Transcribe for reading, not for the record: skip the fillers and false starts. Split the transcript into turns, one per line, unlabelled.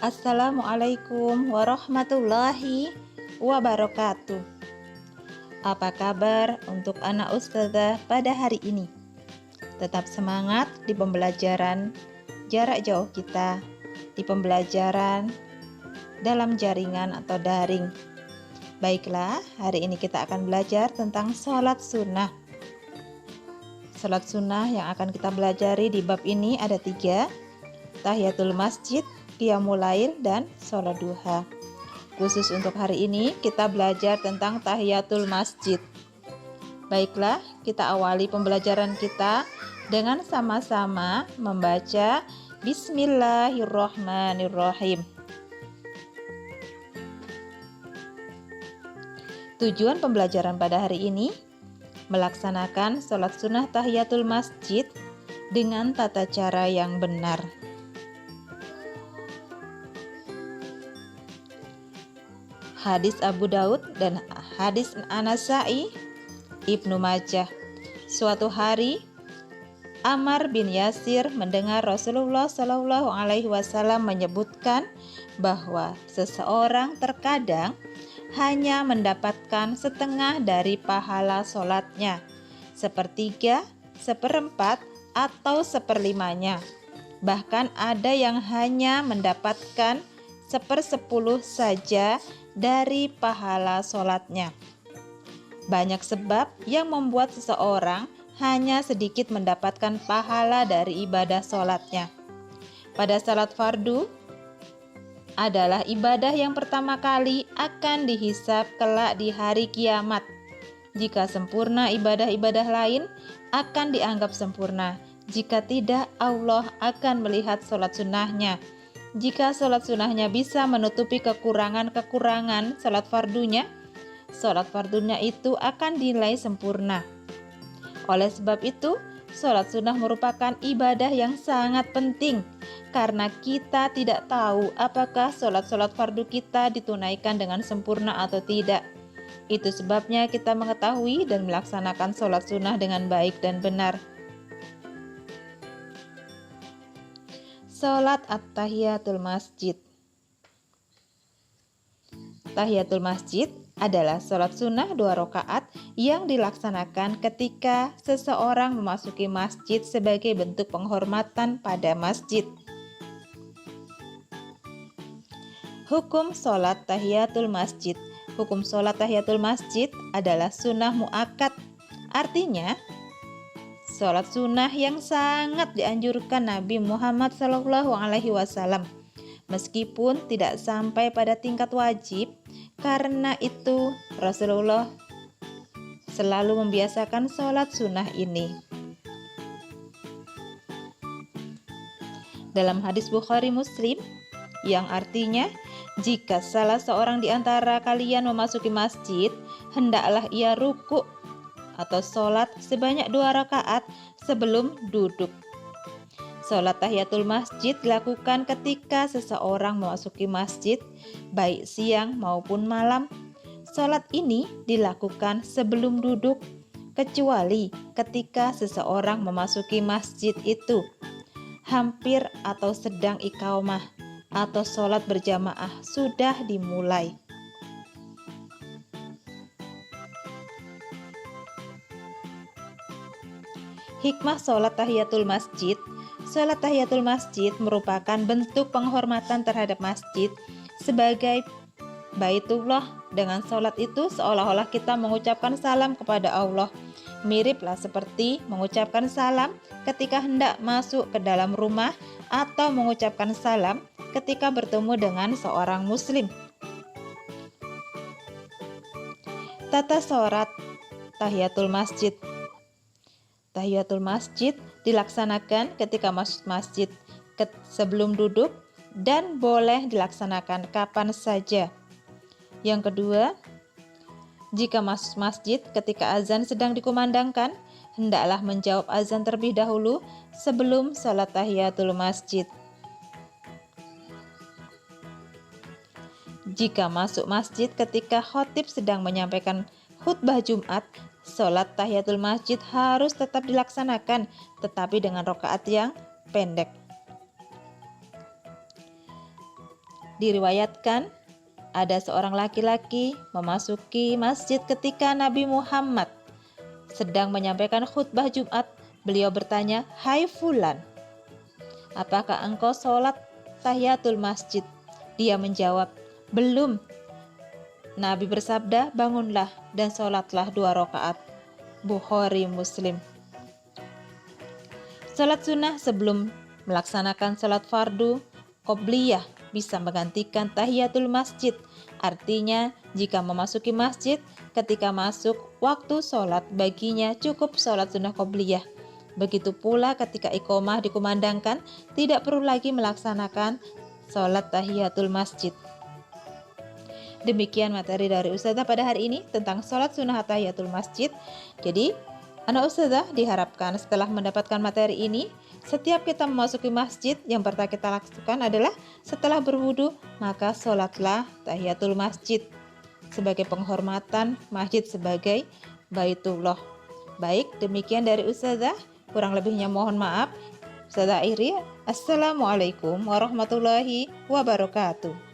Assalamualaikum warahmatullahi wabarakatuh. Apa kabar untuk anak ustazah pada hari ini? Tetap semangat di pembelajaran jarak jauh kita, di pembelajaran dalam jaringan atau daring. Baiklah, hari ini kita akan belajar tentang sholat sunnah. Sholat sunnah yang akan kita pelajari di bab ini ada 3, tahiyatul masjid, qiyamul lail, dan sholat duha. Khusus untuk hari ini kita belajar tentang tahiyatul masjid. Baiklah, kita awali pembelajaran kita dengan sama-sama membaca Bismillahirrahmanirrahim. Tujuan pembelajaran pada hari ini melaksanakan sholat sunnah tahiyatul masjid dengan tata cara yang benar. Hadis Abu Daud dan hadis An-Nasa'i, Ibnu Majah. Suatu hari Ammar bin Yasir mendengar Rasulullah Shallallahu Alaihi Wasallam menyebutkan bahwa seseorang terkadang hanya mendapatkan setengah dari pahala sholatnya, 1/3, 1/4, atau 1/5-nya. Bahkan ada yang hanya mendapatkan 1/10 saja dari pahala sholatnya. Banyak sebab yang membuat seseorang hanya sedikit mendapatkan pahala dari ibadah sholatnya. Pada salat fardu adalah ibadah yang pertama kali akan dihisab kelak di hari kiamat. Jika sempurna, ibadah-ibadah lain akan dianggap sempurna. Jika tidak, Allah akan melihat sholat sunnahnya. Jika sholat sunnahnya bisa menutupi kekurangan-kekurangan sholat fardunya, sholat fardunya itu akan dinilai sempurna. Oleh sebab itu, sholat sunnah merupakan ibadah yang sangat penting karena kita tidak tahu apakah sholat-sholat fardu kita ditunaikan dengan sempurna atau tidak. Itu sebabnya kita mengetahui dan melaksanakan sholat sunnah dengan baik dan benar. Sholat at-tahiyatul masjid. Tahiyatul masjid adalah sholat sunnah 2 rakaat yang dilaksanakan ketika seseorang memasuki masjid sebagai bentuk penghormatan pada masjid. Hukum sholat tahiyatul masjid. Hukum sholat tahiyatul masjid adalah sunnah muakkad. Artinya, sholat sunnah yang sangat dianjurkan Nabi Muhammad SAW, meskipun tidak sampai pada tingkat wajib. Karena itu Rasulullah selalu membiasakan sholat sunnah ini. Dalam hadis Bukhari Muslim yang artinya, jika salah seorang di antara kalian memasuki masjid, hendaklah ia ruku atau sholat sebanyak 2 rakaat sebelum duduk. Sholat tahiyatul masjid dilakukan ketika seseorang memasuki masjid, baik siang maupun malam. Sholat ini dilakukan sebelum duduk, kecuali ketika seseorang memasuki masjid itu hampir atau sedang iqamah atau sholat berjamaah sudah dimulai. Hikmah sholat tahiyatul masjid. Sholat tahiyatul masjid merupakan bentuk penghormatan terhadap masjid sebagai Baitullah. Dengan sholat itu seolah-olah kita mengucapkan salam kepada Allah. Miriplah seperti mengucapkan salam ketika hendak masuk ke dalam rumah atau mengucapkan salam ketika bertemu dengan seorang muslim. Tata sholat tahiyatul masjid. Tahiyatul masjid dilaksanakan ketika masuk masjid sebelum duduk dan boleh dilaksanakan kapan saja. Yang kedua, jika masuk masjid ketika azan sedang dikumandangkan, hendaklah menjawab azan terlebih dahulu sebelum salat tahiyatul masjid. Jika masuk masjid ketika khatib sedang menyampaikan khutbah Jumat, sholat tahiyatul masjid harus tetap dilaksanakan, tetapi dengan rakaat yang pendek. Diriwayatkan ada seorang laki-laki memasuki masjid ketika Nabi Muhammad sedang menyampaikan khutbah Jumat. Beliau bertanya, "Hai Fulan, apakah engkau sholat tahiyatul masjid?" Dia menjawab, "Belum." Nabi bersabda, "Bangunlah dan sholatlah 2 rakaat." Bukhari Muslim. Sholat sunnah sebelum melaksanakan sholat fardu qobliyah bisa menggantikan tahiyatul masjid. Artinya, jika memasuki masjid, ketika masuk waktu sholat baginya cukup sholat sunnah qobliyah. Begitu pula ketika iqomah dikumandangkan, tidak perlu lagi melaksanakan sholat tahiyatul masjid. Demikian materi dari Ustazah pada hari ini tentang sholat sunnah tahiyatul masjid. Jadi, anak Ustazah diharapkan setelah mendapatkan materi ini, setiap kita memasuki masjid, yang pertama kita lakukan adalah setelah berwudu, maka sholatlah tahiyatul masjid sebagai penghormatan masjid sebagai Baitullah. Baik, demikian dari Ustazah. Kurang lebihnya mohon maaf. Ustazah akhiri, Assalamualaikum warahmatullahi wabarakatuh.